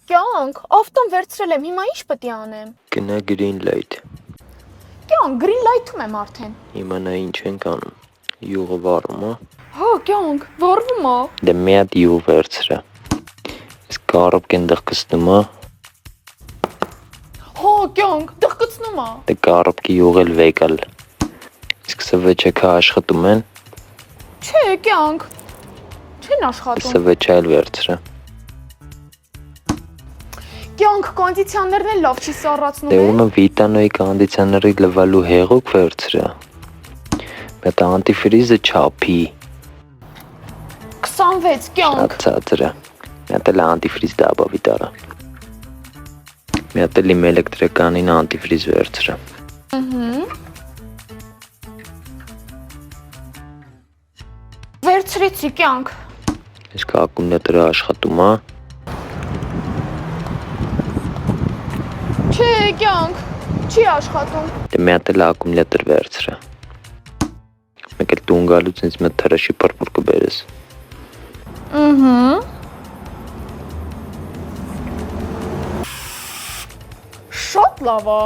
Կյանք, ավտոն վերցրել եմ, հիմա ինչ պետք է անեմ։ Գնա green light։ Կյանք, green light-ում եմ արդեն։ Հիմա նա ինչ ենք անում։ Յուղը վառում է։ Հա, կյանք, վառվում է։ Դե մի հատ յուղ վերցրա։ Իսկ կարապ կենդեղ կստում է։ Հա, կյանք, դղկացնում է։ Դե կարապկի յուղ էլ վեկալ։ Իսկ սվեչեքա աշխատում են։ Չէ, կյանք։ Չեն աշխատում։ Սվեչը էլ վերցրա։ Կյանք, կոնդիցիոներն էլ լավ չի սառացնում Դե է։ ուրեմն վիտանոյի կոնդիցիոների լվալու հեղուկ վերցրա։ Մետ անտիֆրիզը չափի։ 26, կյանք։ Ցածրը։ Մետ էլ անտիֆրիզ դաբավի տարա։ Մետ էլ իմ էլեկտրականին անտիֆրիզ վերցրա։ Վերցրեցի, կյանք։ Իսկ ակումուլյատորը աշխատում է։ Չէ, կյանք, չի աշխատում։ Դե մի հատ էլ ակումուլյատոր վերցրա։ Մեկ էլ տուն գալուց ինձ մի թրաշի պրպուր կբերես։ Շատ լավ է։